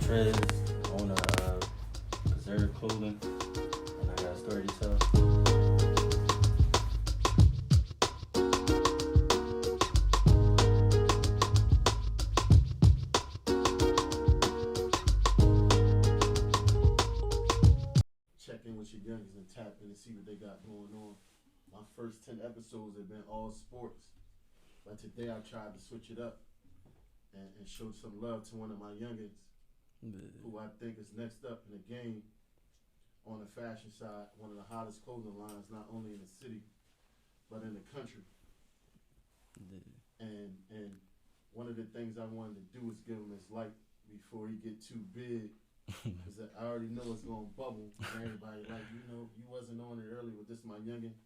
Trizzy, owner of Psrve Clothing, and I got a story to tell. Check in with your youngins and tap in to see what they got going on. My first 10 episodes have been all sports, but today I tried to switch it up and show some love to one of my youngins who I think is next up in the game on the fashion side, one of the hottest clothing lines, not only in the city, but in the country. And one of the things I wanted to do is give him his light before he get too big. Cause I already know it's gonna bubble, and everybody like, you wasn't on it early with this, my youngin.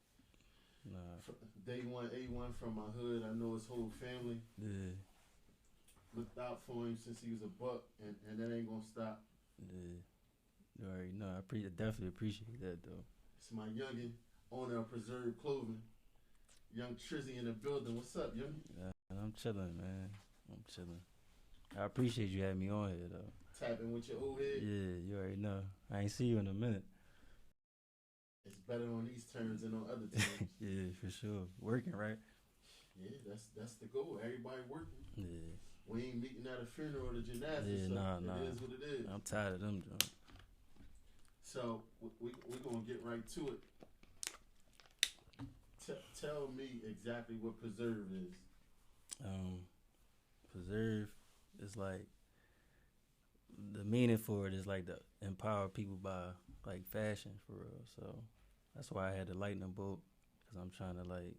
Nah. Day one, A1 from my hood. I know his whole family. Yeah. Looked out for him since he was a buck, and that ain't gonna stop. Yeah. You already know. I definitely appreciate that though. It's my youngin, owner of Psrve Clothing, young Trizzy in the building. What's up, young? I'm chilling, man. I'm chilling. I appreciate you having me on here though. Tapping with your old head. Yeah, you already know. I ain't see you in a minute. It's better on these terms than on other terms. Yeah, for sure. Working, right? Yeah, that's the goal. Everybody working. Yeah. We ain't meeting at a funeral or the gymnastics. Yeah, so nah. It is what it is. I'm tired of them, John. So we gonna get right to it. Tell me exactly what Psrve is. Psrve is like, the meaning for it is like to empower people by like fashion for real. So that's why I had the lightning bolt, because I'm trying to like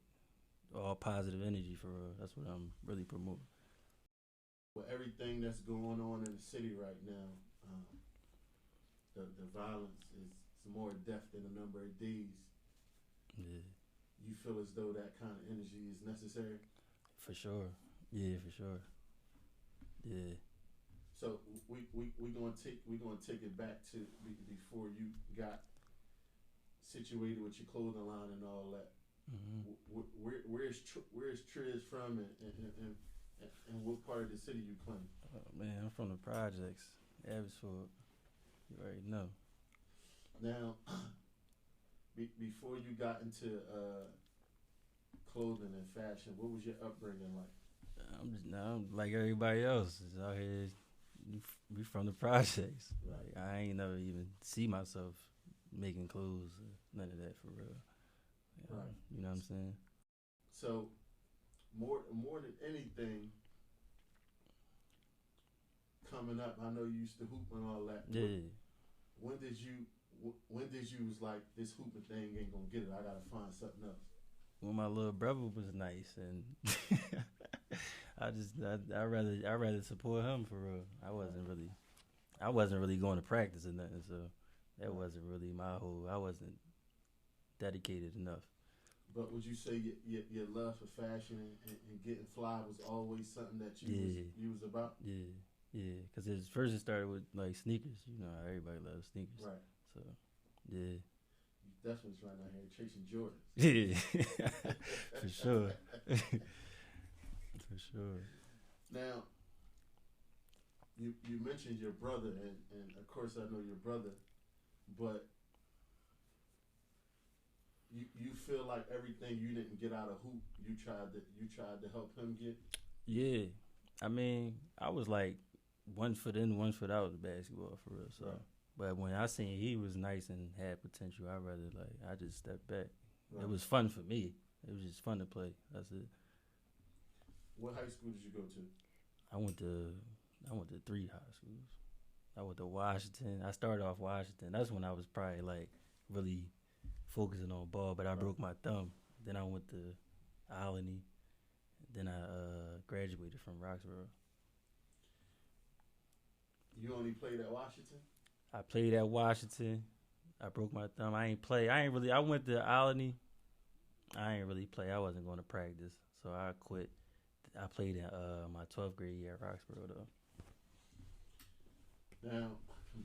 all positive energy for real. That's what I'm really promoting. With everything that's going on in the city right now, the violence is more death than a number of days. Yeah. You feel as though that kind of energy is necessary? For sure. Yeah, for sure. Yeah. So we gonna take it back to before you got situated with your clothing line and all that. Mm-hmm. Where's Triz from, and what part of the city you claim? Oh, man, I'm from the projects, Abbotsford. You already know. Now, before you got into clothing and fashion, what was your upbringing like? I'm like everybody else. Is out here. We from the projects. Right. Like, I ain't never even see myself making clothes or none of that for real. Right. You know what I'm saying? So, more than anything, coming up, I know you used to hoop and all that. Yeah. When did you was like, this hooping thing ain't gonna get it? I gotta find something else. When my little brother was nice, and I rather support him for real. I wasn't really going to practice or nothing, so that wasn't really my whole. I wasn't dedicated enough. But would you say your love for fashion and getting fly was always something that you was about? Yeah, because it started with like sneakers. You know, everybody loves sneakers. Right. So, yeah. You definitely was right out here chasing Jordans. Yeah, for sure. For sure. Now, you mentioned your brother, and of course I know your brother, but you feel like everything you didn't get out of hoop, you tried to help him get? Yeah, I mean, I was like 1 foot in, 1 foot out of basketball for real. So, right. But when I seen he was nice and had potential, I just stepped back. Right. It was fun for me. It was just fun to play. That's it. What high school did you go to? I went to 3 high schools. I went to Washington. I started off Washington. That's when I was probably like really focusing on ball, but I broke my thumb. Then I went to Alany. Then I graduated from Roxborough. You only played at Washington? I played at Washington. I broke my thumb. I went to Alany. I ain't really play. I wasn't going to practice, so I quit. I played in my 12th grade year at Roxborough, though. Now,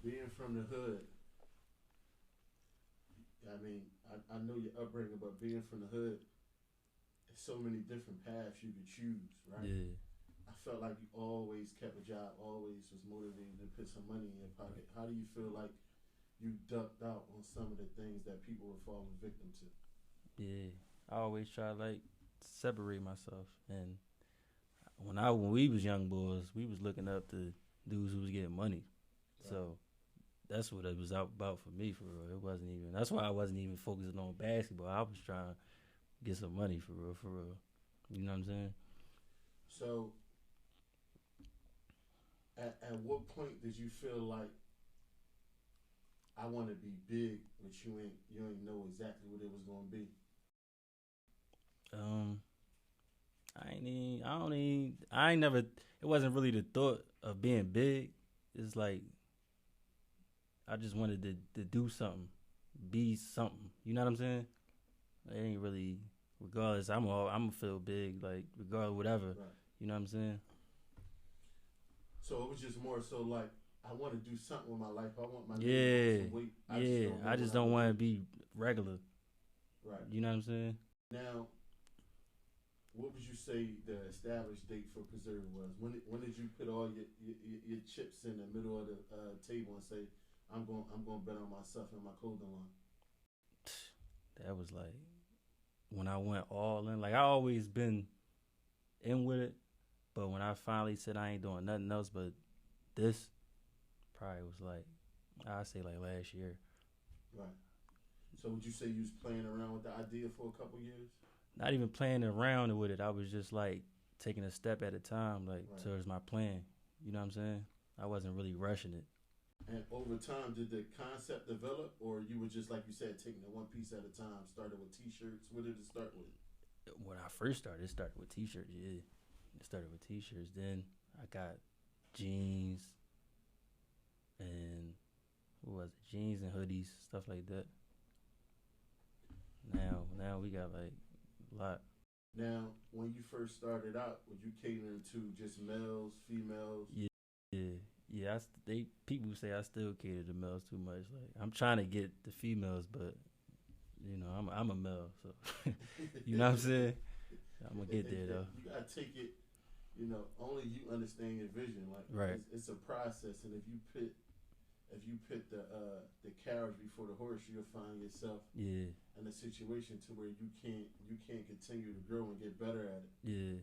being from the hood, I mean, I know your upbringing, but being from the hood, there's so many different paths you could choose, right? Yeah. I felt like you always kept a job, always was motivated to put some money in your pocket. How do you feel like you ducked out on some of the things that people were falling victim to? Yeah, I always try to like separate myself. And when we was young boys, we was looking up to dudes who was getting money. Right. So that's what it was about for me, for real. It wasn't even. That's why I wasn't even focusing on basketball. I was trying to get some money, for real, for real. You know what I'm saying? So, at what point did you feel like I want to be big, but you ain't know exactly what it was gonna be? Um, I ain't never. It wasn't really the thought of being big. It's like I just wanted to do something, be something. You know what I'm saying? It ain't really. Regardless, I'm gonna feel big. Like regardless, whatever. Right. You know what I'm saying? So it was just more so like I want to do something with my life. I want my name Yeah, to some weight. I just don't want to be regular. Right. You know what I'm saying? Now, what would you say the established date for Psrve was? When did you put all your chips in the middle of the table and say, I'm going bet on myself and my clothing line? That was like when I went all in. Like I always been in with it, but when I finally said I ain't doing nothing else but this, probably was like I say like last year. Right. So would you say you was playing around with the idea for a couple years? Not even playing around with it. I was just like taking a step at a time, like Right. towards my plan. You know what I'm saying? I wasn't really rushing it. And over time, did the concept develop, or you were just like you said, taking it one piece at a time? Started with T-shirts. What did it start with? When I first started, it started with T-shirts. Yeah, it started with T-shirts. Then I got jeans and what was it? Jeans and hoodies, stuff like that. Now we got like a lot. Now, when you first started out, were you catering to just males, females? Yeah. People say I still cater to males too much. Like I'm trying to get the females, but you know I'm a male, so you know what I'm saying. I'm gonna get there though. You gotta take it. You know, only you understand your vision. Like Right. It's a process, and if you put the carriage before the horse, you'll find yourself in a situation to where you can't continue to grow and get better at it. Yeah.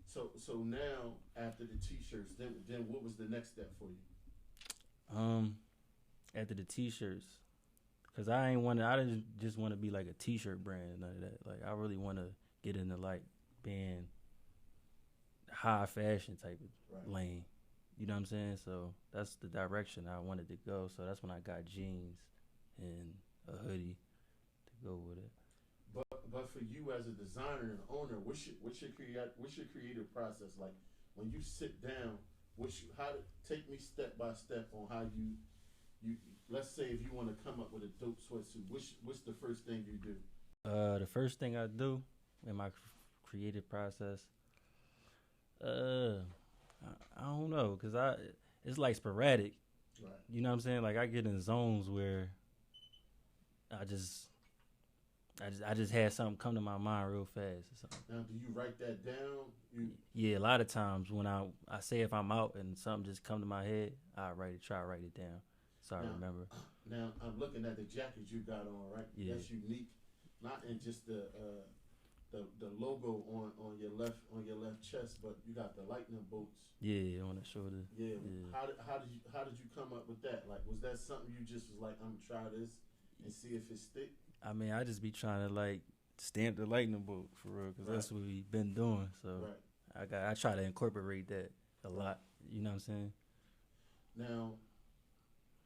So now after the T-shirts, then what was the next step for you? After the T-shirts, cause I didn't just want to be like a T-shirt brand and none of that. Like I really want to get into like being high fashion type of lane. You know what I'm saying? So that's the direction I wanted to go. So that's when I got jeans and a hoodie to go with it. But for you as a designer and owner, what's your creative process like? When you sit down, take me step by step on how you let's say if you want to come up with a dope sweatsuit, what's the first thing you do? The first thing I do in my creative process, I don't know, cause it's like sporadic. Right. You know what I'm saying? Like I get in zones where I just had something come to my mind real fast or something. Now, do you write that down? Yeah, a lot of times when I say if I'm out and something just come to my head, try to write it down so I remember. Now I'm looking at the jacket you got on, right? Yeah. That's unique, not in just the logo on your left chest, but you got the lightning bolts. Yeah, on the shoulder. Yeah. How did you come up with that? Like, was that something you just was like, I'm gonna try this and see if it stick? I mean, I just be trying to like stamp the lightning bolt for real, cause that's what we've been doing. So I try to incorporate that a lot. You know what I'm saying? Now,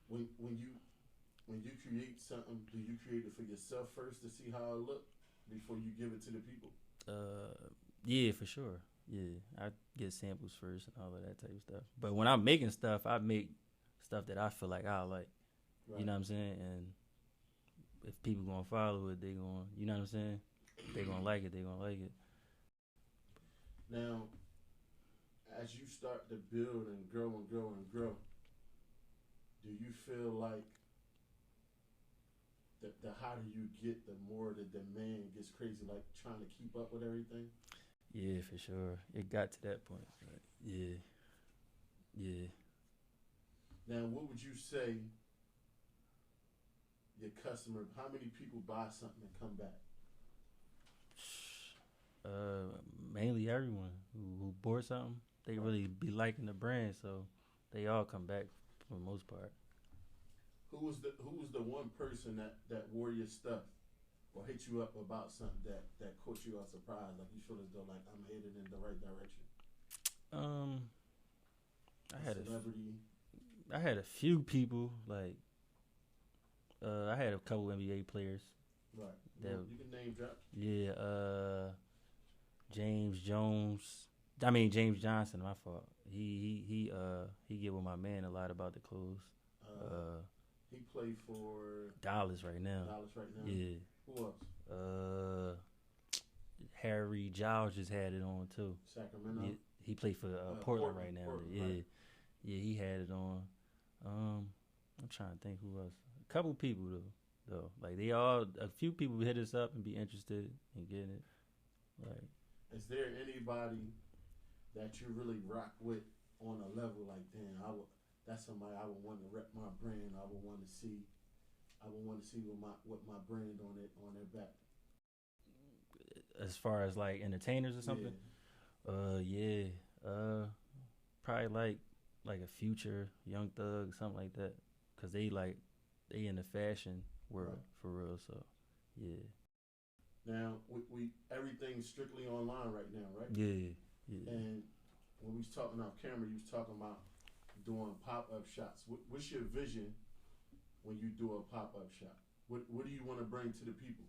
when you create something, do you create it for yourself first to see how it look before you give it to the people? Yeah, for sure. Yeah, I get samples first and all of that type of stuff. But when I'm making stuff, I make stuff that I feel like I like. Right. You know what I'm saying? And if people gonna follow it, they gonna, you know what I'm saying? If they gonna like it, they gonna like it. Now, as you start to build and grow and grow and grow, do you feel like the hotter you get, the more the demand gets crazy, like trying to keep up with everything? Yeah, for sure. It got to that point. But Yeah. Yeah. Now, what would you say your customer? How many people buy something and come back? Mainly everyone who bought something, they really be liking the brand, so they all come back for the most part. Who was the one person that wore your stuff or hit you up about something that caught you off surprise? Like you feel as though like I'm headed in the right direction. I had celebrity. I had a few people like I had a couple NBA players. Right. You can name drop. Yeah. James Johnson. My fault. He get with my man a lot about the clothes. He played for Dallas right now. Yeah. Who else? Harry Giles just had it on too. Sacramento. Yeah, he played for Portland right now. Portland, yeah, right. Yeah, he had it on. I'm trying to think who else. A couple people though. Like a few people hit us up and be interested in getting it. Like, is there anybody that you really rock with on a level like, damn, that's somebody I would want to rep my brand. I would want to see what my brand on their back. As far as like entertainers or something, yeah. Probably like a Future, Young Thug, something like that, cause they in the fashion world for real. So yeah. Now we everything's strictly online right now, right? Yeah. And when we was talking off camera, you was talking about doing pop-up shops. What's your vision when you do a pop-up shop? What do you want to bring to the people?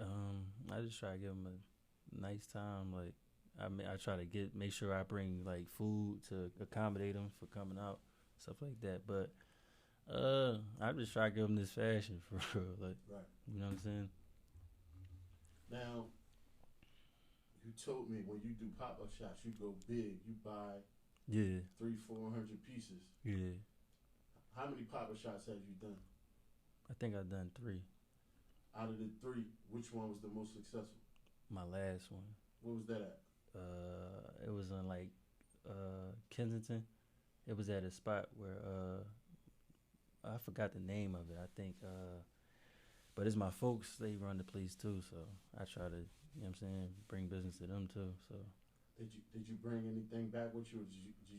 I just try to give them a nice time. Like I try to make sure I bring like food to accommodate them for coming out, stuff like that. But I just try to give them this fashion for real. Like, right. You know what I'm saying? Now, you told me when you do pop-up shops, you go big. You buy 300-400 pieces. Yeah. How many pop-up shops have you done? I think I've done 3. Out of the 3, which one was the most successful? My last one. Where was that at? It was in like Kensington. It was at a spot where I forgot the name of it. I think but it's my folks, they run the place too, so I try to, you know what I'm saying, bring business to them too. So did you bring anything back with you, or did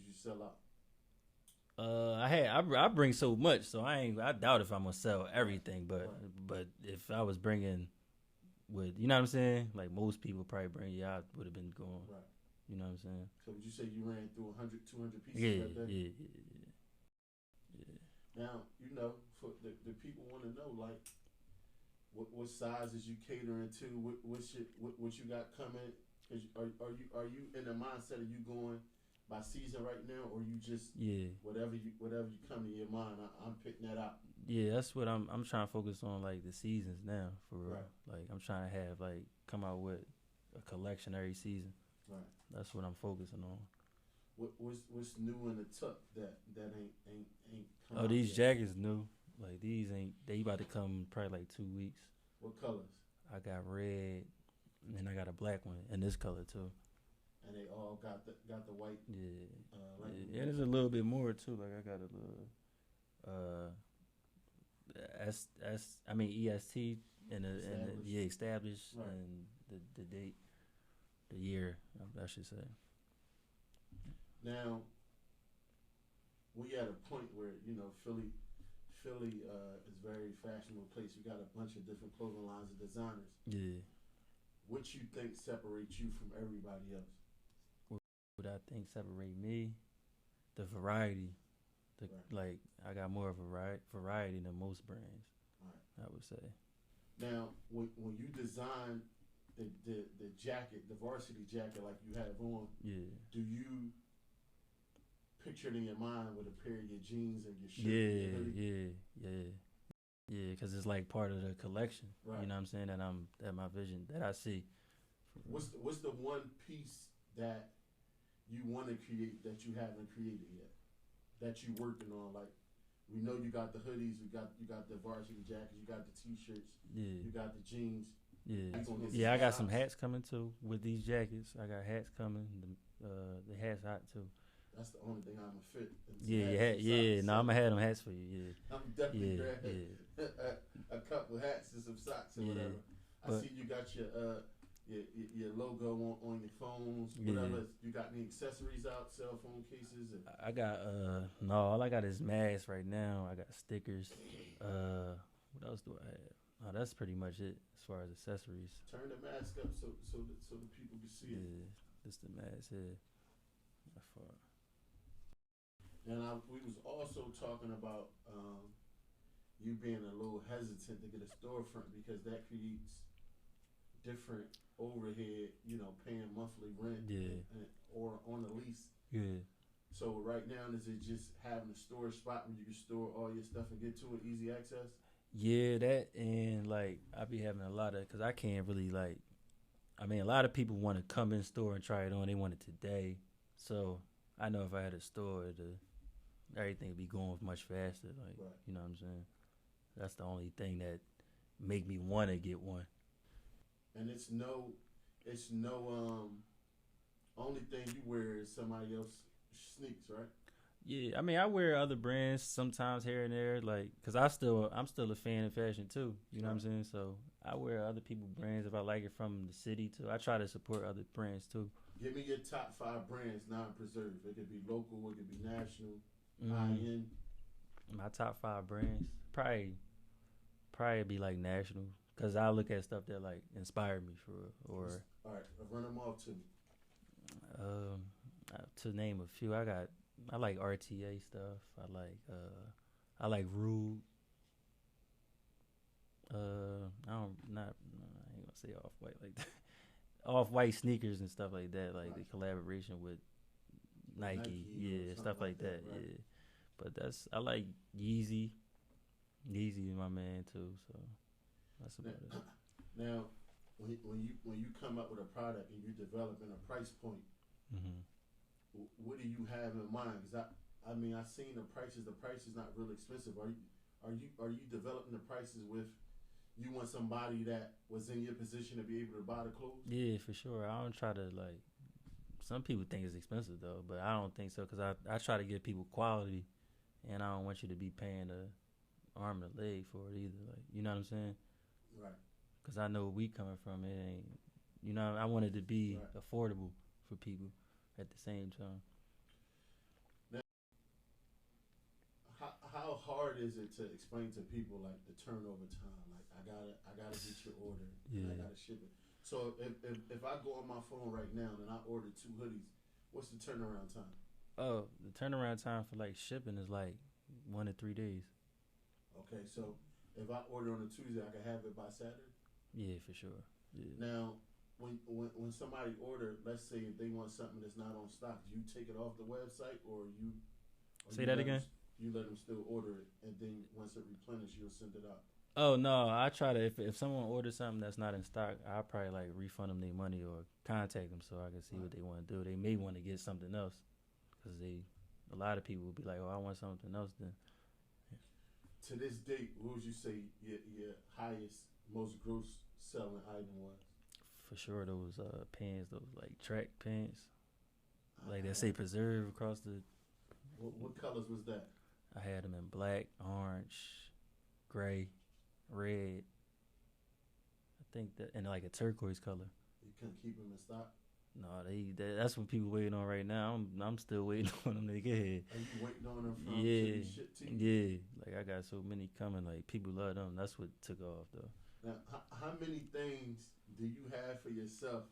you sell out? I bring so much, so I doubt if I'm gonna sell everything, but if I was bringing with, you know what I'm saying, like most people probably bring, I would have been going. Right. You know what I'm saying? So would you say you ran through 100, 200 pieces that day? Yeah. Now, for the people want to know, like, what sizes you catering to, what you got coming? Are you in the mindset of you going by season right now, or you just whatever you come to your mind? I'm picking that out. Yeah, that's what I'm trying to focus on, like the seasons now for real. Right. Like I'm trying to have come out with a collection every season. Right. That's what I'm focusing on. What's new in the tuck that ain't come Oh, out these yet? jackets new. Like these they about to come probably like 2 weeks. What colors? I got red, and I got a black one in this color too. And they all got the white. Yeah. Yeah, there's a little bit more too. Like I got a little EST and established right. And the date, the year, I should say. Now, we at a point where Philly is a very fashionable place. You got a bunch of different clothing lines of designers. Yeah. What you think separates you from everybody else? What I think separate me, the variety. Like I got more of a variety than most brands. Right. I would say. Now, when you design the jacket, the varsity jacket like you have on, do you picture it in your mind with a pair of your jeans and your shirt? Yeah, because it's like part of the collection. Right. You know what I'm saying? That my vision that I see. What's the one piece that you want to create that you haven't created yet, that you working on? Like, we know you got the hoodies, you got the varsity jackets, you got the t-shirts, you got the jeans. Yeah, I got some hats coming too with these jackets. I got hats coming. The hat's hot too. That's the only thing I'm a fit. Yeah, your hat. Yeah, no, I'ma have them hats for you. Yeah, I'm definitely yeah, grabbing yeah, a couple hats and some socks or yeah. whatever. I But see you got your logo on your phones, yeah, whatever. You got any accessories out, cell phone cases? And I got no, all I got is masks right now. I got stickers. What else do I have? Oh, that's pretty much it as far as accessories. turn the mask up so the people can see it. Yeah, this the mask here. That far. And we was also talking about you being a little hesitant to get a storefront because that creates different overhead, paying monthly rent Yeah, or on a lease. yeah. So right now, is it just having a storage spot where you can store all your stuff and get to it, easy access? Yeah, that and like I be having a lot of, cause I can't really like. I mean, a lot of people want to come in store and try it on. They want it today, so I know if I had a store, everything would be going much faster. Like, Right. you know what I'm saying? That's the only thing that make me want to get one. And it's no only thing you wear is somebody else sneaks, right? Yeah, I mean, I wear other brands sometimes here and there, like, cause I'm still a fan of fashion too. You know what I'm saying? So I wear other people's brands if I like it from the city too. I try to support other brands too. Give me your top 5 brands non-preserved. It could be local, it could be national, high Mm, end. my top 5 brands probably be like national, cause I look at stuff that like inspired me for real. Or All right, run them off to me. um, to name a few, I like RTA stuff. I like Rude. I ain't gonna say off white like that. Off white sneakers and stuff like that, like the Right. collaboration with Nike, Nike or yeah, something stuff like like that, that, right? yeah. But I like Yeezy. Yeezy is my man too, so that's Now, about it. now when you come up with a product and you developing a price point, Hmm. what do you have in mind? Because I mean, I seen the prices. The price is not real expensive. Are you developing the prices with? You want somebody that was in your position to be able to buy the clothes? Yeah, for sure. I don't try to like. Some people think it's expensive though, but I don't think so because I try to give people quality, and I don't want you to be paying a arm and a leg for it either. Like, you know what I'm saying? Right, Because I know where we coming from. It ain't. You know, I want it to be right. affordable for people at the same time. Now, how hard is it to explain to people like the turnover time? Like I gotta get your order and I Yeah. gotta ship it. So if I go on my phone right now and I order 2 hoodies, what's the turnaround time? Oh, the turnaround time for like shipping is like 1 to 3 days. Okay, so if I order on a Tuesday, I can have it by Saturday. Yeah, for sure. Yeah. Now, when somebody order, let's say if they want something that's not on stock, do you take it off the website or Say you that let again. them, you let them still order it, and then once it replenishes, you'll send it out. Oh no, I try to if someone orders something that's not in stock, I probably like refund them their money or contact them so I can see Right. what they want to do. They may want to get something else because a lot of people will be like, oh, I want something else. Then To this date, what would you say your highest, most gross selling item was? for sure those pants, those like track pants, like that Uh, say preserve across the. what colors was that? I had them in black, orange, gray, red. I think that and like a turquoise color. You couldn't keep them in stock. No, that's what people waiting on right now. I'm still waiting on them to get here. Are you waiting on them from to Yeah, be shipped to you? yeah. Like I got so many coming. Like people love them. That's what took off though. Now, how many things do you have for yourself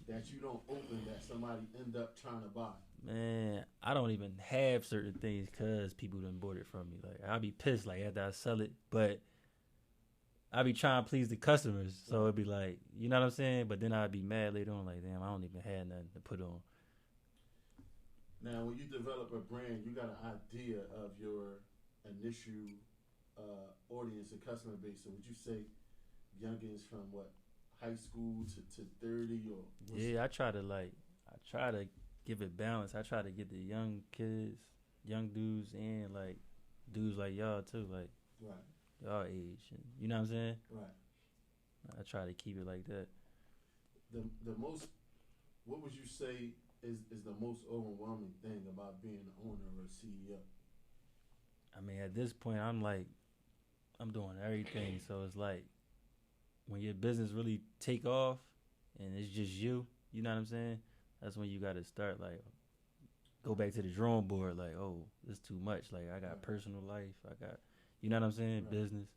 that you don't open that somebody end up trying to buy? Man, I don't even have certain things because people done bought it from me. Like I'll be pissed like after I sell it, but I be trying to please the customers. So it'd be like, you know what I'm saying? But then I'd be mad later on, like, damn, I don't even have nothing to put on. Now, when you develop a brand, you got an idea of your initial audience and customer base. So, would you say youngins from what high school to 30 or what's Yeah, I try to give it balance. I try to get the young kids, young dudes, and like dudes like y'all too, like right, y'all age. And, you know what I'm saying? right? I try to keep it like that. The most, what would you say is the most overwhelming thing about being an owner or a CEO? I mean, at this point, I'm like, I'm doing everything. So it's like when your business really take off and it's just you, you know what I'm saying? That's when you got to start like go back to the drawing board. Like, oh, it's too much. Like I got personal life. I got, you know what I'm saying? Right. Business.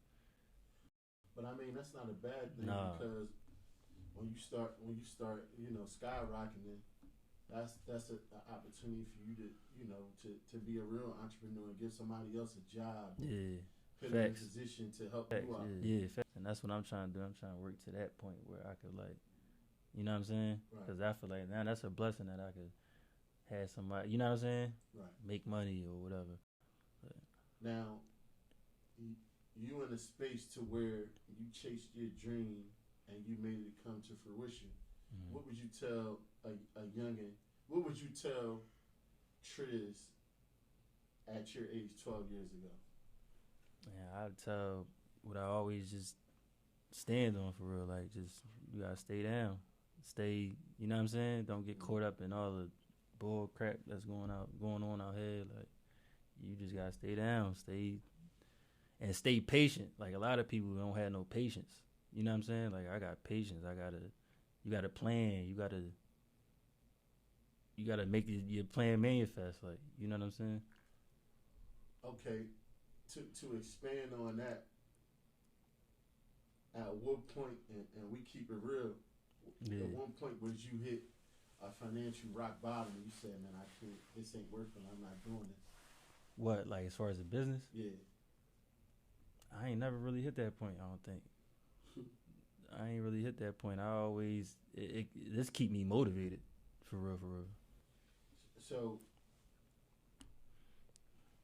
But I mean, that's not a bad thing Nah. because when you start, skyrocketing, that's an opportunity for you to, to be a real entrepreneur and give somebody else a job. Yeah. Put in a Facts. position to help Facts. you out. Yeah, facts. And that's what I'm trying to do. I'm trying to work to that point where I could like, you know what I'm saying? Because I feel like now that's a blessing that I could have somebody, you know what I'm saying? Right. Make money or whatever. But now, you in a space to where you chased your dream and you made it come to fruition. Mm-hmm. What would you tell a youngin? What would you tell Triz at your age 12 years ago? Yeah, I'd tell what I always just stand on for real. Like, just you gotta stay down, stay. You know what I'm saying? Don't get caught up in all the bull crap that's going on out here. Like, you just gotta stay down, stay patient. Like a lot of people don't have no patience. You know what I'm saying? Like I got patience. You gotta plan. You gotta make your plan manifest. Like, you know what I'm saying? Okay, to expand on that, at what point, and we keep it real, at one point was you hit a financial rock bottom and you said, man, I can't, this ain't working, I'm not doing this? What, like as far as the business? Yeah. I ain't never really hit that point, I don't think. I ain't really hit that point. I always, this keep me motivated, for real. So,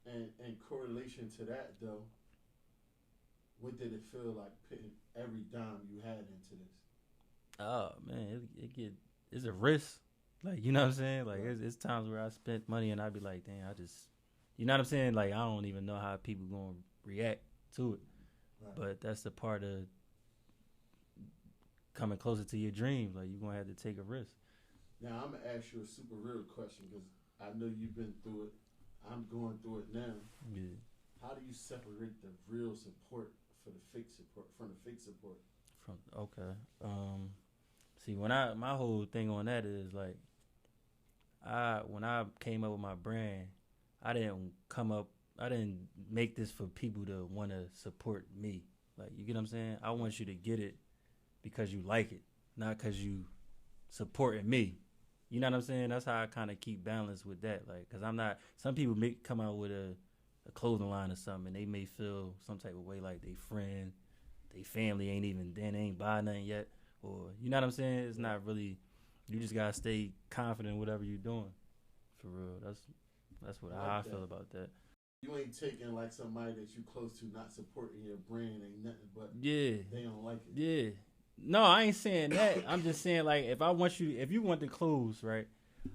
and correlation to that though, what did it feel like putting every dime you had into this? Oh man, it's a risk. Like, you know what I'm saying? Like, right. It's times where I spent money and I'd be like, damn, you know what I'm saying? Like, I don't even know how people gonna react to it. Right. But that's the part of coming closer to your dreams. Like, you're gonna have to take a risk. Now I'm gonna ask you a super real question because I know you've been through it. I'm going through it now. Yeah. How do you separate the real support from the fake support? See, my whole thing on that is like, when I came up with my brand, I didn't make this for people to want to support me. Like, you get what I'm saying? I want you to get it because you like it, not because you supporting me. You know what I'm saying? That's how I kind of keep balance with that. Like, because some people may come out with a clothing line or something and they may feel some type of way like they friend, they family ain't buying nothing yet. Or, you know what I'm saying? It's not really, you just got to stay confident in whatever you're doing. For real. That's what I feel about that. You ain't taking like somebody that you close to not supporting your brand ain't nothing but they don't like it. Yeah. No, I ain't saying that. I'm just saying, like, if you want the clothes, right,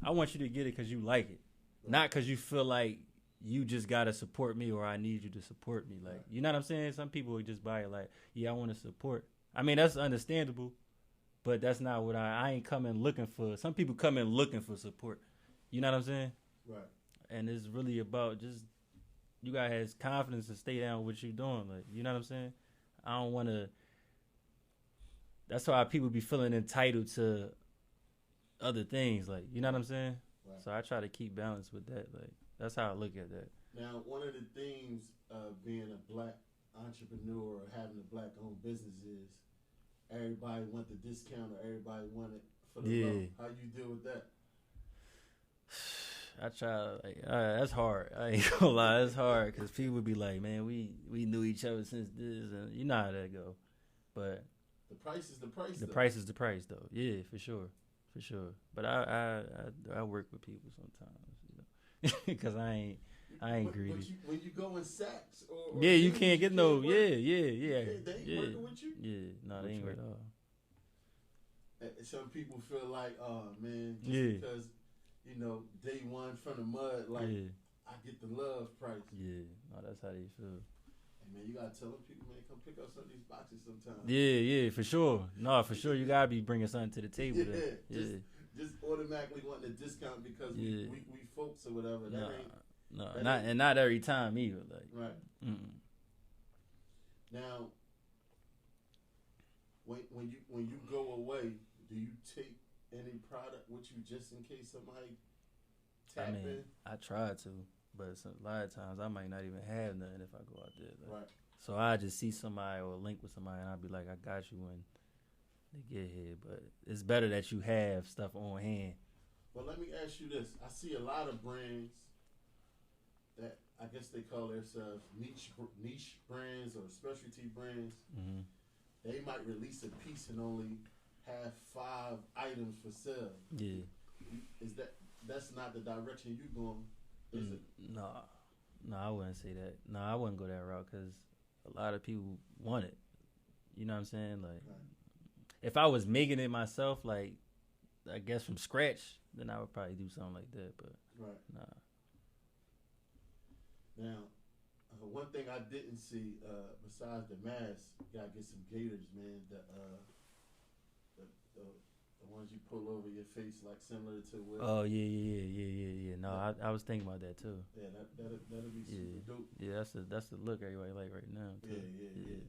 I want you to get it because you like it. Right. Not because you feel like you just got to support me or I need you to support me. Like, right. You know what I'm saying? Some people would just buy it like, yeah, I want to support. I mean, that's understandable, but that's not what I ain't coming looking for. Some people come in looking for support. You know what I'm saying? Right. And it's really about just, you got to have confidence and stay down with what you're doing. Like, you know what I'm saying? I don't want to. That's why people be feeling entitled to other things. Like, you know what I'm saying? Right. So I try to keep balance with that. Like, that's how I look at that. Now, one of the things of being a black entrepreneur or having a black-owned business is everybody want the discount or everybody want it for the low. How you deal with that? I try, like, that's hard. I ain't gonna lie, it's hard because people be like, man, we knew each other since this, and you know how that go. But the price is the price. The price is the price, though. Yeah, for sure. But I work with people sometimes, you know, because I ain't greedy. But when you go in Saks or yeah, you can't get no. They ain't working with you. Yeah, no, they ain't working at all. Some people feel like, oh man, just because. You know, day one from the mud, like, I get the love price. Yeah, no, that's how they feel. Hey, man, you got to tell them people, man, come pick up some of these boxes sometimes. Yeah, for sure. No, for sure, you got to be bringing something to the table. just automatically wanting a discount because we folks or whatever. Not every time either. Like, right. Mm-mm. Now, when you go away, do you take any product with you just in case somebody tap in? I try to, but a lot of times I might not even have nothing if I go out there. Like, right. So I just see somebody or link with somebody, and I'll be like, I got you when they get here. But it's better that you have stuff on hand. Well, let me ask you this: I see a lot of brands that I guess they call themselves niche brands or specialty brands. Mm-hmm. They might release a piece and only have 5 items for sale. Yeah. Is that's not the direction you going? Is it? No, I wouldn't say that. No, I wouldn't go that route because a lot of people want it. You know what I'm saying? Like, if I was making it myself, like, I guess from scratch, then I would probably do something like that. But nah. Now, one thing I didn't see besides the mask, you gotta get some gaiters, man. The ones you pull over your face, like similar to what? Oh yeah. No, I was thinking about that too. Yeah, that'll be super dope. Yeah, that's the look everybody like right now. Too. Yeah.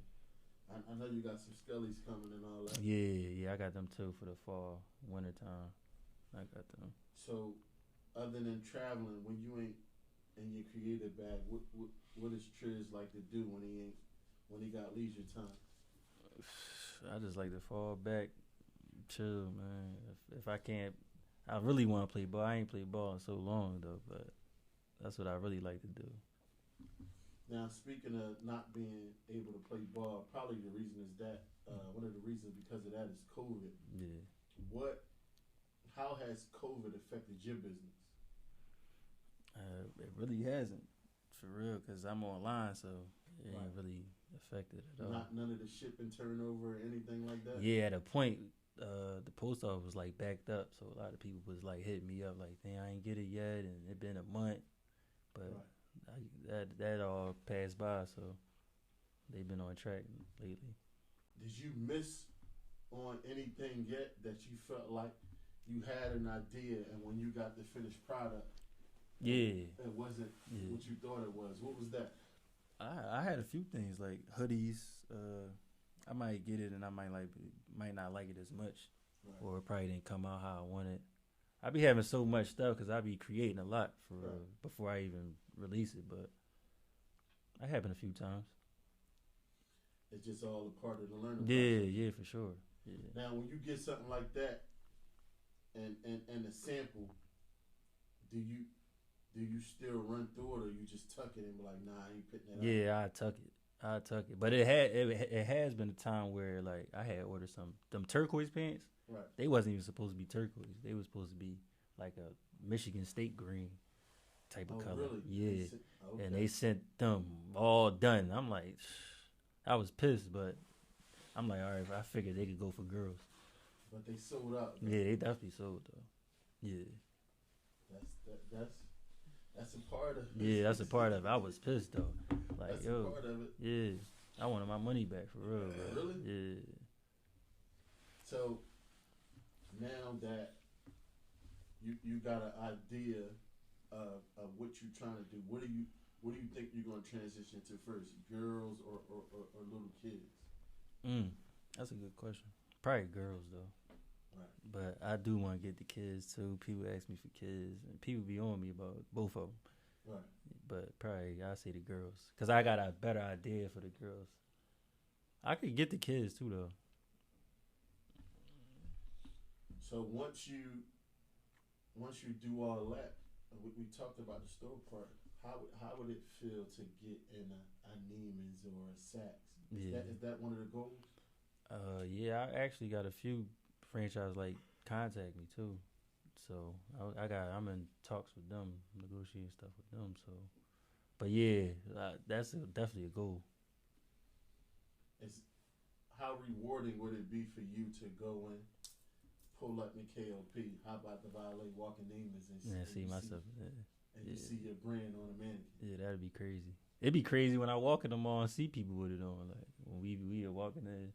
I know you got some skellies coming and all that. Yeah, I got them too for the fall, winter time. I got them. So, other than traveling, when you ain't in your creative bag, what does Triz like to do when he got leisure time? I just like to fall back, chill, man. If I can't, I really want to play ball. I ain't played ball in so long though, but that's what I really like to do. Now, speaking of not being able to play ball, probably the reason is that one of the reasons because of that is COVID. Yeah. How has COVID affected your business? It really hasn't, for real, because I'm online, so it ain't really affected at all. None of the shipping turnover or anything like that? Yeah, at a point, the post office was like backed up, so a lot of people was like hitting me up like, "Damn, I ain't get it yet," and it been a month, but that all passed by, so they've been on track lately. Did you miss on anything yet that you felt like you had an idea, and when you got the finished product, it wasn't what you thought it was? What was that? I had a few things like hoodies. I might get it and I might not like it as much, or it probably didn't come out how I wanted. I be having so much stuff because I be creating a lot before I even release it, but that happened a few times. It's just all a part of the learning process. Yeah, for sure. Yeah. Now, when you get something like that and a sample, do you still run through it, or you just tuck it and be like, nah, I ain't putting that out? Yeah, I tuck it. But it has been a time where like I had ordered them turquoise pants. Right. They wasn't even supposed to be turquoise. They was supposed to be like a Michigan State green type of color. Really? Yeah. And they sent them all done. I'm like, I was pissed, but I'm like, all right, I figured they could go for girls. But they sold out. Right? Yeah, they definitely sold though. Yeah. That's a part of it. Yeah, that's a part of it. I was pissed though. Like, that's a part of it. Yeah. I wanted my money back for real. Bro. Really? Yeah. So now that you got an idea of what you're trying to do, what do you think you're gonna transition to first? Girls or little kids? That's a good question. Probably girls though. Right. But I do want to get the kids too. People ask me for kids, and people be on me about both of them. Right. But probably I say the girls, cause I got a better idea for the girls. I could get the kids too though. So once you do all that, we talked about the store part. How would it feel to get in a Neiman's or a Saks? Is that one of the goals? Yeah, I actually got a few franchise like contact me too, so I'm in talks with them, negotiating stuff with them. So, but yeah, that's definitely a goal. How rewarding would it be for you to go and pull up in KLP? How about the valet walking Neiman's and see myself? You see your brand on a mannequin. Yeah, that'd be crazy. It'd be crazy when I walk in the mall and see people with it on. Like when we are walking there,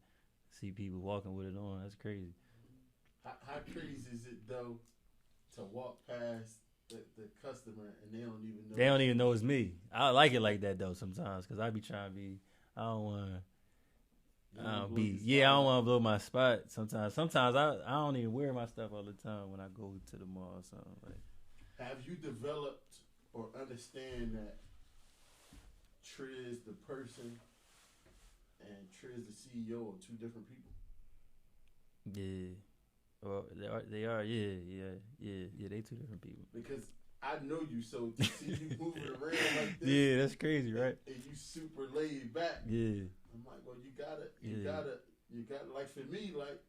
see people walking with it on. That's crazy. How crazy is it though to walk past the customer and they don't even know? They don't even know it's me. I like it like that though sometimes because I be trying to be. I don't want to. I don't want to blow my spot. Sometimes I don't even wear my stuff all the time when I go to the mall or something. Like, have you developed or understand that Triz the person and Triz the CEO are two different people? Yeah. Well, they are. Yeah. They two different people. Because I know you, so to see you moving around like this. Yeah, that's crazy, right? And you super laid back. Yeah. I'm like, well, you gotta, like for me, like,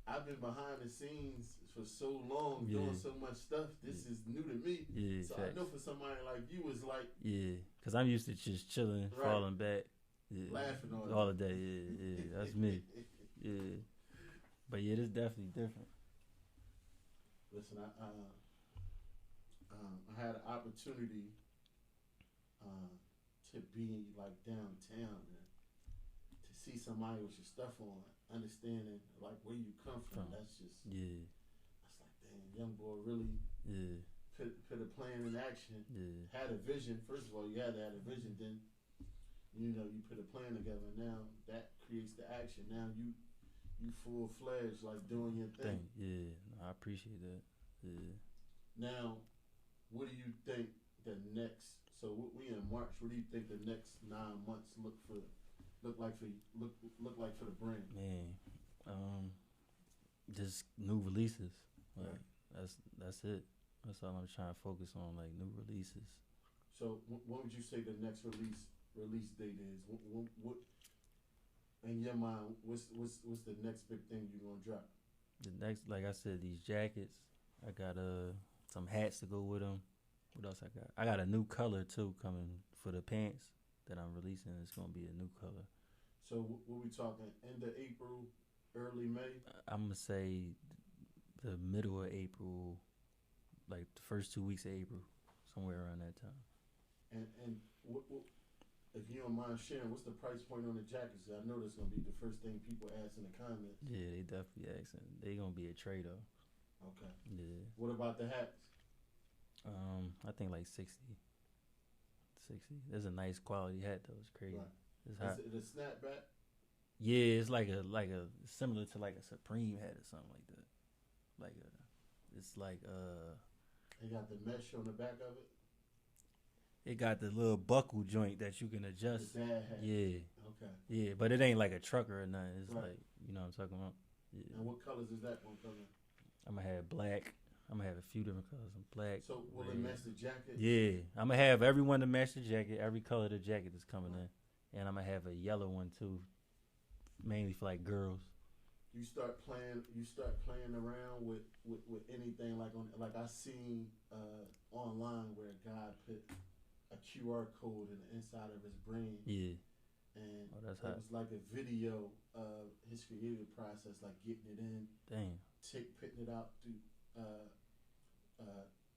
I've been behind the scenes for so long, doing so much stuff. This is new to me. Yeah, so facts. I know for somebody like you, it's like, because I'm used to just chilling, falling back, laughing all the day. Yeah, that's me. Yeah, but yeah, it's definitely different. Listen, I had an opportunity to be like downtown and to see somebody with your stuff on, understanding like where you come from. That's just That's like, damn, young boy really put a plan in action. Had a vision. First of all, you had to have a vision. Then you put a plan together. Now that creates the action. Now you full fledged like doing your thing. I appreciate that. Now, what do you think the next? So we in March. What do you think the next 9 months look like for the brand? Man, just new releases. Like that's it. That's all I'm trying to focus on. Like new releases. So what would you say the next release date is? What in your mind? What's the next big thing you're gonna drop? The next, like I said, these jackets. I got some hats to go with them. What else I got? I got a new color too coming for the pants that I'm releasing. It's gonna be a new color. So what we talking? End of April, early May? I'm gonna say the middle of April, like the first 2 weeks of April, somewhere around that time. And what if you don't mind sharing, what's the price point on the jackets? I know that's gonna be the first thing people ask in the comments. Yeah, they definitely asking. They gonna be a trade though. Okay. Yeah. What about the hats? I think like 60. There's a nice quality hat though. It's crazy. Right. It's hot. Is it a snapback? Yeah, it's like a similar to like a Supreme hat or something like that. It got the mesh on the back of it. It got the little buckle joint that you can adjust. The dad hat. Yeah. Okay. Yeah, but it ain't like a trucker or nothing. It's right. like, you know what I'm talking about. Yeah. And what colors is that one coming? I'm gonna have black. I'm gonna have a few different colors. Black. So will it match the jacket? Yeah, I'm gonna have everyone to match the jacket. Every color of the jacket is coming in, and I'm gonna have a yellow one too, mainly for like girls. You start playing around with anything like I seen online where a guy put a QR code in the inside of his brain. Yeah. And that's it was like a video of his creative process, like getting it in. Dang. Putting it out through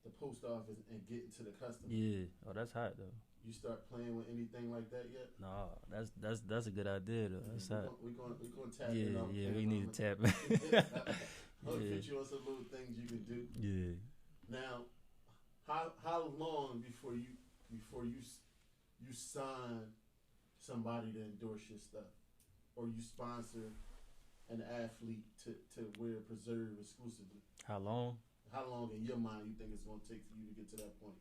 the post office and getting to the customer. Yeah. Oh, that's hot though. You start playing with anything like that yet? No, that's a good idea though. That's hot. We're gonna tap it. Yeah, we need to tap it. I'll put you on some little things you can do. Yeah. Now, how long before you sign somebody to endorse your stuff, or you sponsor an athlete to wear Psrve exclusively? How long? How long in your mind you think it's gonna take for you to get to that point?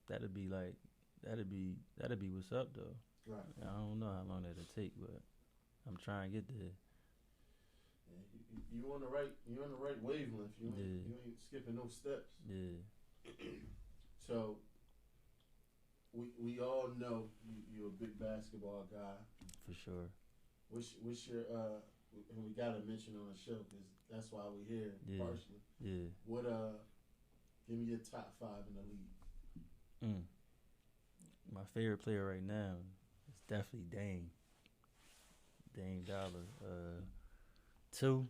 That'd be what's up though. Right. I don't know how long that'll take, but I'm trying to get there. Yeah, you on the right wavelength. You ain't skipping no steps. Yeah. So we all know you're a big basketball guy. For sure. What's your and we gotta mention on the show because that's why we're here partially. Yeah. What give me your top 5 in the league. My favorite player right now is definitely Dame. Dame Dollar. 2.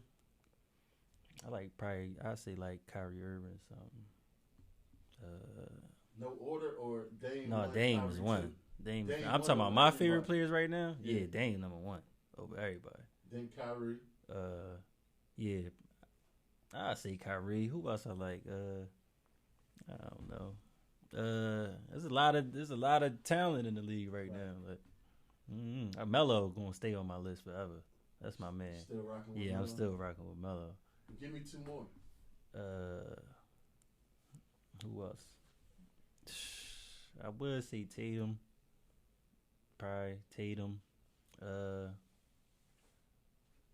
I'd say like Kyrie Irving or something. No order or Dame? No, Dame is 1. Dame I'm talking about my favorite players right now. Yeah, Dame number 1 over everybody. Then Kyrie. Yeah, I say Kyrie. Who else I like? I don't know. There's a lot of talent in the league right now. Like, Melo gonna stay on my list forever. That's my man. Still rocking with Yeah, Melo? I'm still rocking with Melo. Give me two more. Who else? I would say Tatum. Probably Tatum.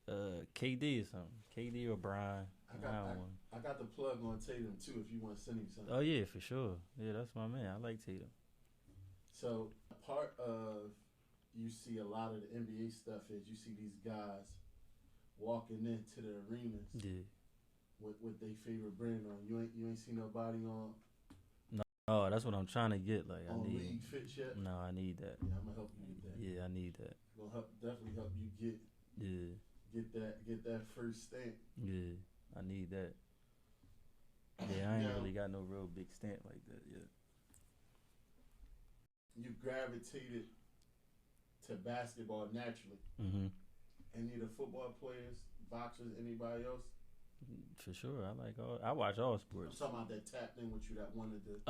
KD or something. KD or Brian. I got the plug on Tatum too. If you want to send him something. Oh yeah, for sure. Yeah, that's my man. I like Tatum. So part of you see a lot of the NBA stuff is you see these guys walking into the arenas. Yeah. With their favorite brand on. You ain't seen nobody on. Oh, that's what I'm trying to get. Like on I need. League Fit yet? No, I need that. Yeah, I'm gonna help you get that. Yeah, I need that. Gonna definitely help you get. Yeah. Get that first stamp. Yeah, I need that. Yeah, I ain't really got no real big stamp like that yet. You gravitated to basketball naturally. Mm-hmm. Any of the football players, boxers, anybody else? For sure, I watch all sports. I'm talking about that tapped in with you that wanted to.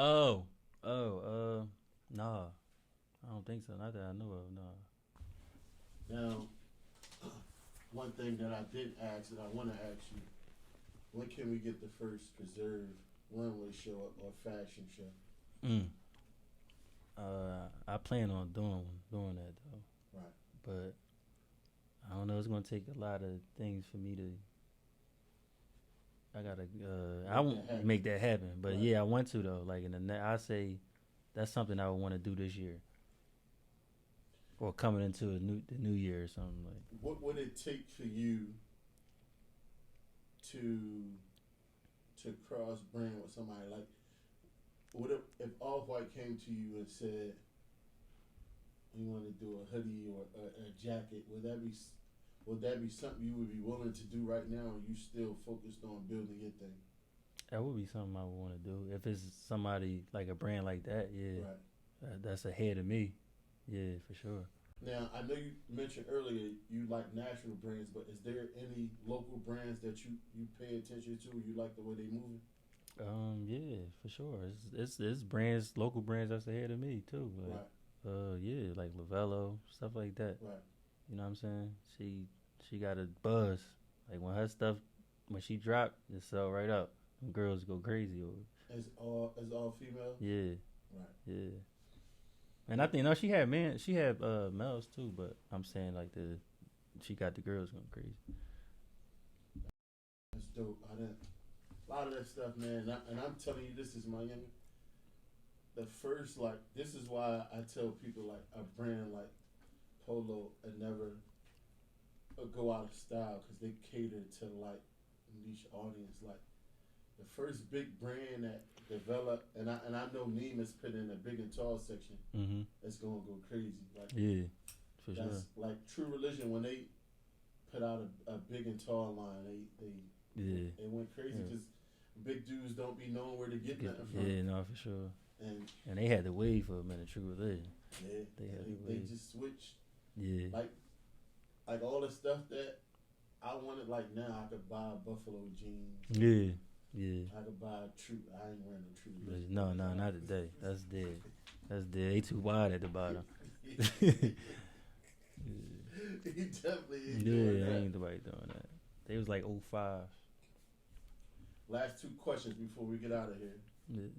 Nah, I don't think so. Not that I know of. Nah. Now, one thing that I did ask that I want to ask you: when can we get the first Psrve runway show or fashion show? I plan on doing that though. Right. But I don't know. It's gonna take a lot of things for me to. I gotta. I won't make that happen. But right. Yeah, I want to though. Like I say, that's something I would want to do this year, or coming into the new year or something like. What would it take for you to cross brand with somebody like? What if Off-White came to you and said, "We want to do a hoodie or a jacket"? Would that be something you would be willing to do right now, or you still focused on building your thing? That would be something I would want to do. If it's somebody like a brand like that, yeah, right. That's ahead of me. Yeah, for sure. Now, I know you mentioned earlier you like national brands, but is there any local brands that you pay attention to? You like the way they moving? Yeah, for sure. It's brands, local brands that's ahead of me too. Like, right. Yeah, like Lavello, stuff like that. Right. You know what I'm saying? She got a buzz. Like when she dropped, it sell right up. Them girls go crazy over it. It's all female? Yeah. Right. Yeah. And I think she had males too, but I'm saying like she got the girls going crazy. That's dope. A lot of that stuff, man, and I'm telling you, this is Miami. The first, this is why I tell people, a brand like Polo and never go out of style, because they cater to, niche audience. The first big brand that developed, and I know Neem has put in a big and tall section, that's going to go crazy. Yeah, for sure. Like True Religion, when they put out a big and tall line, they went crazy because big dudes don't be knowing where to get nothing from. Yeah, no, for sure. And they had to wait for a minute. True Religion. Yeah, they just switched. Yeah, like all the stuff that I wanted. Like now, I could buy Buffalo jeans. Yeah. I could buy True. I ain't wearing no True Religion. No, not today. That's dead. They too wide at the bottom. He definitely ain't doing that. Ain't nobody doing that. They was like 05. Last two questions before we get out of here. Yeah.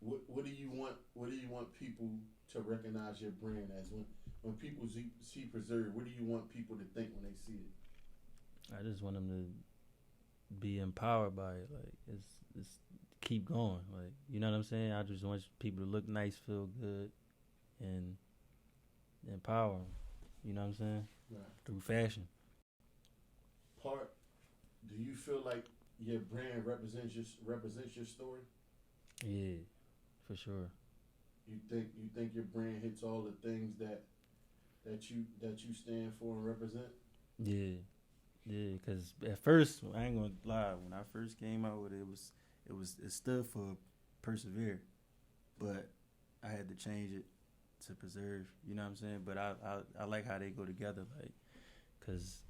What do you want? What do you want people to recognize your brand as? When people see Psrve, what do you want people to think when they see it? I just want them to be empowered by it. Like it's keep going. Like, you know what I'm saying? I just want people to look nice, feel good, and empower them. You know what I'm saying? Right. Through fashion. Do you feel like your brand represents your story? Yeah, for sure. You think your brand hits all the things that you stand for and represent? Yeah, because at first, I ain't gonna lie, when I first came out with it, it stood for persevere, but I had to change it to preserve. You know what I'm saying? But I like how they go together, like, cause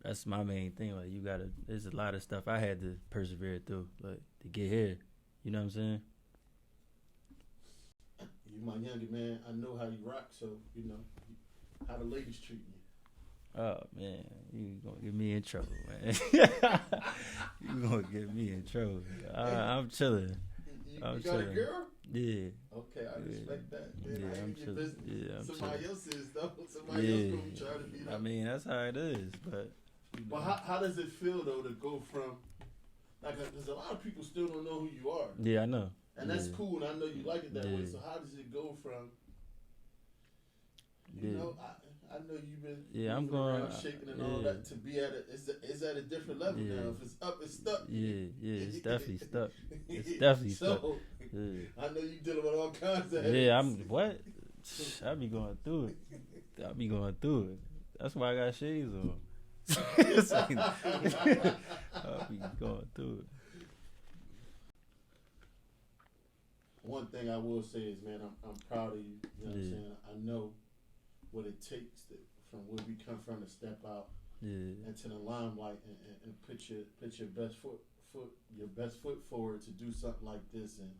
That's my main thing. Like you gotta. There's a lot of stuff I had to persevere through, like to get here. You know what I'm saying? You my younger man. I know how you rock, so you know how the ladies treat you. Oh man, you gonna get me in trouble, man. You gonna get me in trouble. I'm chilling. You I'm got chilling. a girl? Yeah. Okay, I respect that. Man, Yeah, I I'm ain't your chilling. business. Yeah, I'm Somebody chilling. else is though. Somebody else gonna be trying to beat up. I mean, that's how it is. But But how does it feel though to go from like because a lot of people still don't know who you are. yeah, I know. And that's cool, and I know you like it that way. So how does it go from? You know, I know you've been I'm moving going around, shaking and all that to be at it's at a different level now. If it's up, it's stuck. Yeah, it's definitely stuck. It's definitely stuck. Yeah. I know you dealing with all kinds of. Yeah, what? I be going through it. That's why I got shades on. I be going through it. One thing I will say is, man, I'm proud of you. You know what I'm saying? I know what it takes from where we come from to step out into the limelight and put your best foot forward to do something like this. And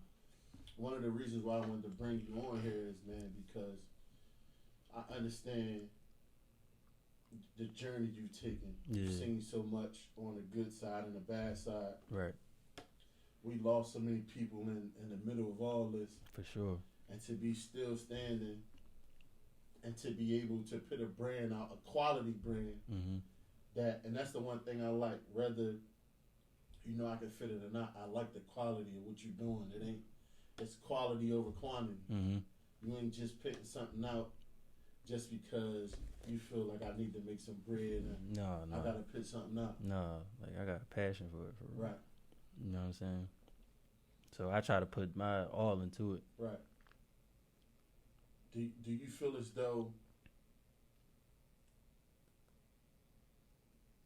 one of the reasons why I wanted to bring you on here is, man, because I understand the journey you've taken. You've seen so much on the good side and the bad side. Right. We lost so many people in the middle of all this. For sure. And to be still standing and to be able to put a brand out, a quality brand, and that's the one thing I like. Whether, I can fit it or not, I like the quality of what you're doing. It's quality over quantity. You ain't just putting something out just because you feel like I need to make some bread and no. I gotta put something out. No, like I got a passion for it. Right. You know what I'm saying? So I try to put my all into it. Right. Do you feel as though,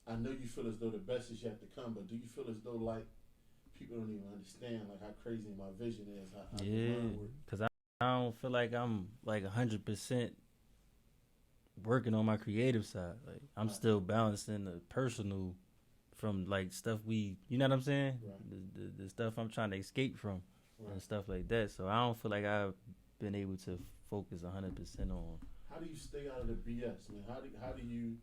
I know you feel as though the best is yet to come, but do you feel as though like people don't even understand like how crazy my vision is? Because I don't feel like I'm like 100% working on my creative side. Like I'm still balancing the personal from like stuff you know what I'm saying? Right. The stuff I'm trying to escape from and stuff like that. So I don't feel like I've been able to focus 100% on. How do you stay out of the BS, man? How do you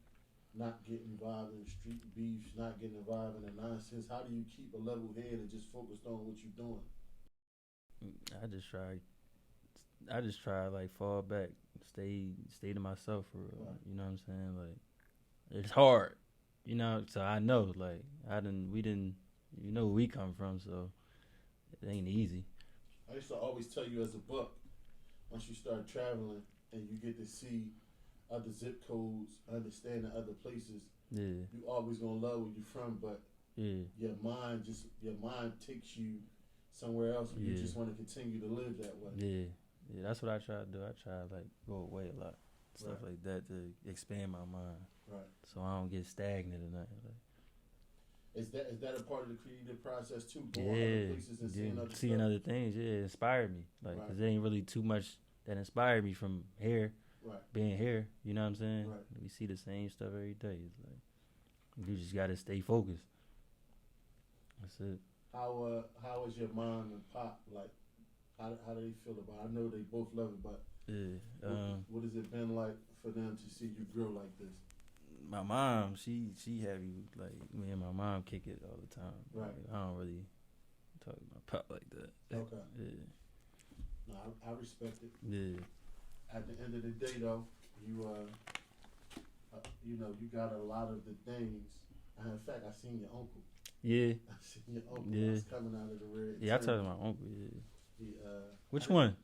not get involved in street beefs, not get involved in the nonsense? How do you keep a level head and just focused on what you're doing? I just try like fall back, stay to myself for real. Right. You know what I'm saying? Like it's hard, so I know like we didn't where we come from, so it ain't easy. I used to always tell you as a buck, once you start traveling and you get to see other zip codes, understanding other places, you always gonna love where you're from, but your mind takes you somewhere else and you just want to continue to live that way. Yeah, that's what I try to do. I try to like go away a lot, stuff like that to expand my mind, so I don't get stagnant or nothing. Like, is that a part of the creative process too? Going other places and seeing other things. Yeah, it inspired me. Like, cause there ain't really too much that inspired me from here. Being here, you know what I'm saying? We see the same stuff every day. It's like you just gotta stay focused. That's it. How is your mom and pop like? How do they feel about it? I know they both love it, but what has it been like for them to see you grow like this? My mom, she have you like me and my mom kick it all the time. Right. Like, I don't really talk to my pop like that. Okay. Yeah. No, I respect it. Yeah. At the end of the day, though, you you got a lot of the things. And in fact, I seen your uncle. Yeah. I seen your uncle. Yeah. Was coming out of the red. Yeah, I told my uncle. Yeah. Which one?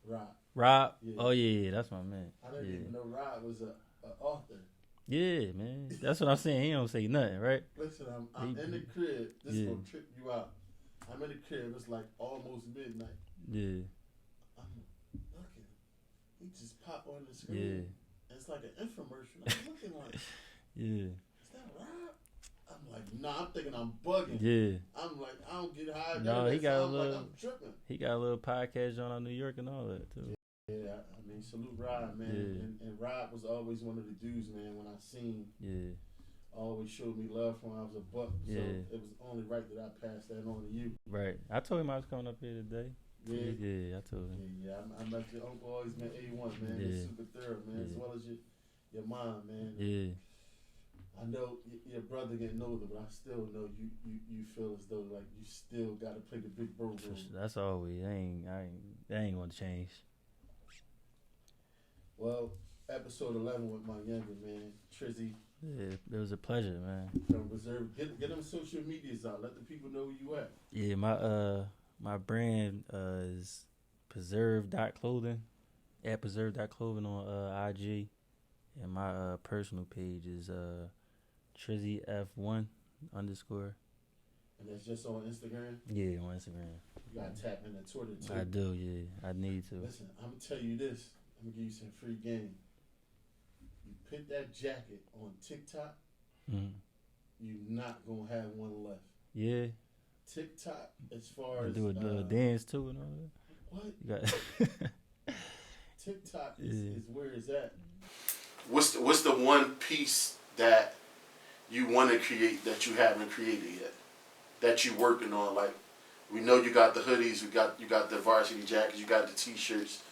Rob. Rob? Yeah. Oh yeah, that's my man. I didn't even know Rob was an author. Yeah, man. That's what I'm saying. He don't say nothing, right? Listen, I'm in the crib. This is gonna trip you out. I'm in the crib. It's like almost midnight. Yeah. I'm looking. He just popped on the screen. Yeah. And it's like an infomercial. I'm looking like, is that Rob? I'm like, nah. I'm thinking I'm bugging. Yeah. I'm like, I don't get high. No, he got a little. Like I'm tripping. He got a little podcast on New York and all that too. Yeah, I mean, salute Rob, man. And Rob was always one of the dudes, man. When I seen always showed me love from when I was a buck. So Yeah. it was only right that I passed that on to you. Right. I told him I was coming up here today. Yeah. Yeah, I told him. Yeah. I met your uncle, always been A1, man. Yeah. You're super thorough, man. As Yeah. well as your mom, man. Yeah. I know your brother getting older, but I still know you feel as though like you still got to play the big bro role. That's always. That ain't gonna change. Well, episode 11 with my younger man, Trizzy. Yeah, it was a pleasure, man. From Psrve. Get them social medias out. Let the people know where you at. Yeah, my brand is Psrve.clothing, at Psrve.clothing on IG, and my personal page is Trizzy F1 _. And that's just on Instagram? Yeah, on Instagram. You gotta tap into Twitter too. I do, yeah. I need to. Listen, I'm gonna tell you this. I'm gonna give you some free game. You put that jacket on TikTok, you're not gonna have one left. Yeah. TikTok, as far as do a dance too and all that. What? You got TikTok is where it's at. What's the one piece that you want to create that you haven't created yet? That you working on? Like, we know you got the hoodies, you got the varsity jackets, you got the t-shirts.